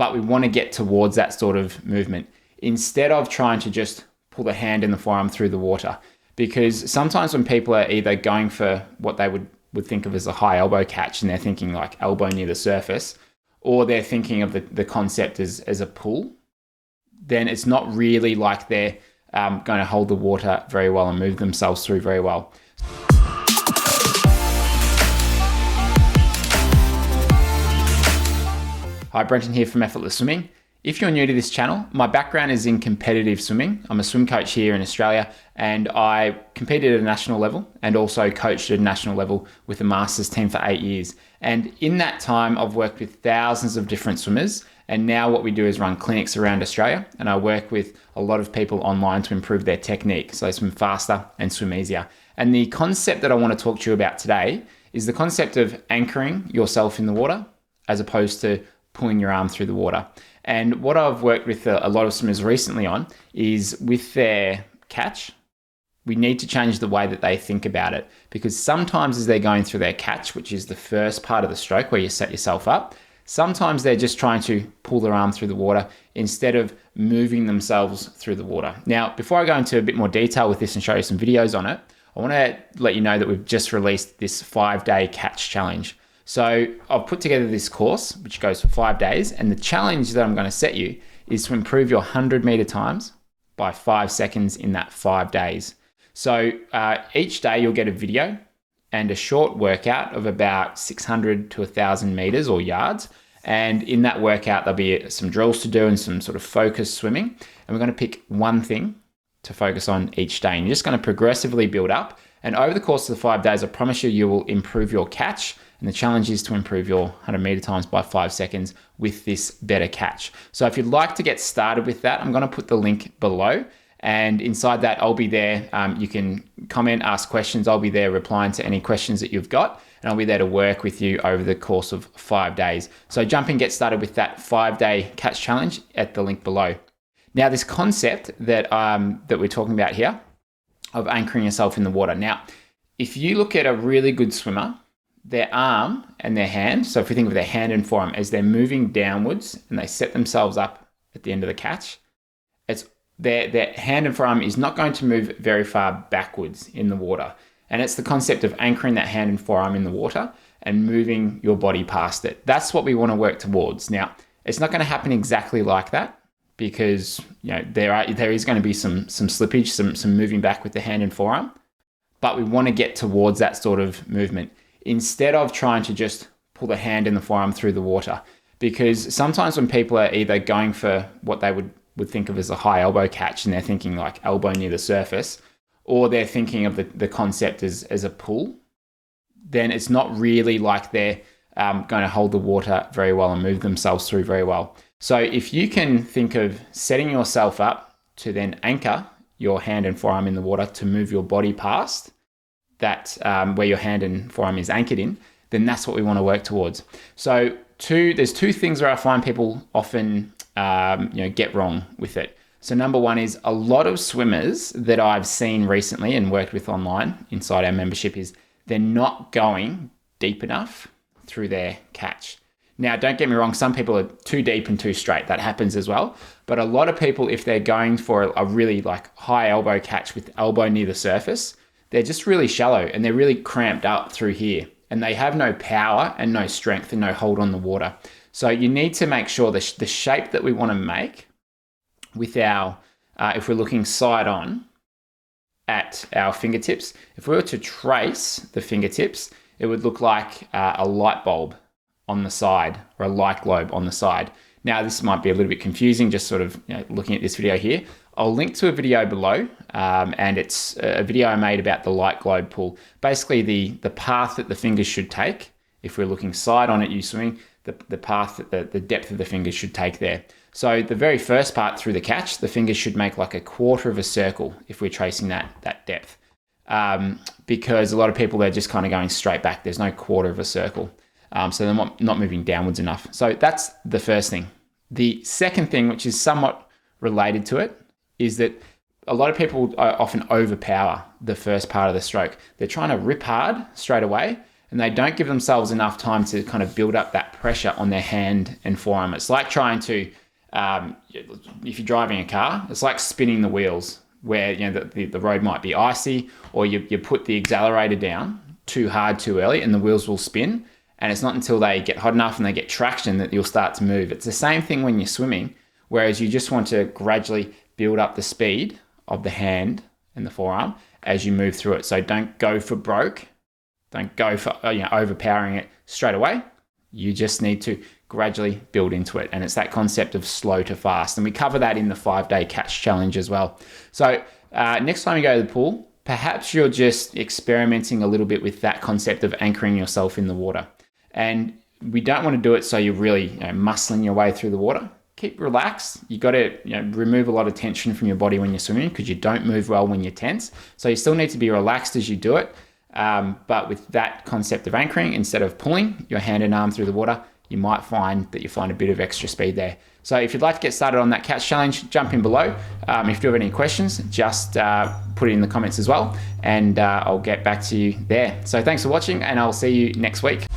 but we want to get towards that sort of movement instead of trying to just pull the hand and the forearm through the water. Because sometimes when people are either going for what they would think of as a high elbow catch and they're thinking like elbow near the surface, or they're thinking of the concept as a pull, then it's not really like they're going to hold the water very well and move themselves through very well. Hi, Brenton here from Effortless Swimming. If you're new to this channel, my background is in competitive swimming. I'm a swim coach here in Australia, and I competed at a national level and also coached at a national level with the Masters team for 8 years. And in that time, I've worked with thousands of different swimmers. And now what we do is run clinics around Australia, and I work with a lot of people online to improve their technique so they swim faster and swim easier. And the concept that I want to talk to you about today is the concept of anchoring yourself in the water as opposed to pulling your arm through the water. And what I've worked with a lot of swimmers recently on is with their catch, we need to change the way that they think about it, because sometimes as they're going through their catch, which is the first part of the stroke where you set yourself up, sometimes they're just trying to pull their arm through the water instead of moving themselves through the water. Now, before I go into a bit more detail with this and show you some videos on it, I want to let you know that we've just released this 5-day catch challenge. So I've put together this course, which goes for 5 days, and the challenge that I'm going to set you is to improve your 100-meter times by 5 seconds in that 5 days. So each day you'll get a video and a short workout of about 600 to 1,000 meters or yards. And in that workout, there'll be some drills to do and some sort of focused swimming. And we're going to pick one thing to focus on each day. And you're just going to progressively build up. And over the course of the 5 days, I promise you, you will improve your catch. And the challenge is to improve your 100-meter times by 5 seconds with this better catch. So if you'd like to get started with that, I'm going to put the link below. And inside that, I'll be there. You can comment, ask questions. I'll be there replying to any questions that you've got. And I'll be there to work with you over the course of 5 days. So jump in, get started with that 5-day catch challenge at the link below. Now, this concept that we're talking about here of anchoring yourself in the water. Now, if you look at a really good swimmer, their arm and their hand, so if we think of their hand and forearm as they're moving downwards and they set themselves up at the end of the catch, it's their hand and forearm is not going to move very far backwards in the water. And it's the concept of anchoring that hand and forearm in the water and moving your body past it. That's what we want to work towards. Now, it's not going to happen exactly like that, because there is going to be some slippage, some moving back with the hand and forearm, but we want to get towards that sort of movement instead of trying to just pull the hand and the forearm through the water. Because sometimes when people are either going for what they would think of as a high elbow catch and they're thinking like elbow near the surface, or they're thinking of the concept as a pull, then it's not really like they're going to hold the water very well and move themselves through very well. So if you can think of setting yourself up to then anchor your hand and forearm in the water to move your body past that where your hand and forearm is anchored in, then that's what we want to work towards. So there's two things where I find people often get wrong with it. So number one is a lot of swimmers that I've seen recently and worked with online inside our membership is they're not going deep enough through their catch. Now, don't get me wrong, some people are too deep and too straight. That happens as well. But a lot of people, if they're going for a really like high elbow catch with elbow near the surface, they're just really shallow and they're really cramped up through here. And they have no power and no strength and no hold on the water. So you need to make sure the shape that we want to make with our, if we're looking side on at our fingertips, if we were to trace the fingertips, it would look like a light bulb on the side or a light globe on the side. Now, this might be a little bit confusing, just sort of looking at this video here. I'll link to a video below, and it's a video I made about the light globe pull. Basically, the path that the fingers should take, if we're looking side on at you swimming, the path that the depth of the fingers should take there. So the very first part through the catch, the fingers should make like a quarter of a circle if we're tracing that depth. Because a lot of people, they're just kind of going straight back. There's no quarter of a circle. So they're not moving downwards enough. So that's the first thing. The second thing, which is somewhat related to it, is that a lot of people often overpower the first part of the stroke. They're trying to rip hard straight away, and they don't give themselves enough time to kind of build up that pressure on their hand and forearm. It's like trying to, if you're driving a car, it's like spinning the wheels where the road might be icy, or you put the accelerator down too hard too early and the wheels will spin. And it's not until they get hot enough and they get traction that you'll start to move. It's the same thing when you're swimming, whereas you just want to gradually build up the speed of the hand and the forearm as you move through it. So don't go for broke. Don't go for overpowering it straight away. You just need to gradually build into it. And it's that concept of slow to fast. And we cover that in the 5-day catch challenge as well. So next time you go to the pool, perhaps you're just experimenting a little bit with that concept of anchoring yourself in the water. And we don't want to do it so you're really muscling your way through the water. Keep relaxed. You got to remove a lot of tension from your body when you're swimming, because you don't move well when you're tense. So you still need to be relaxed as you do it. But with that concept of anchoring, instead of pulling your hand and arm through the water, you might find that you find a bit of extra speed there. So if you'd like to get started on that catch challenge, jump in below. If you have any questions, just put it in the comments as well, and I'll get back to you there. So thanks for watching, and I'll see you next week.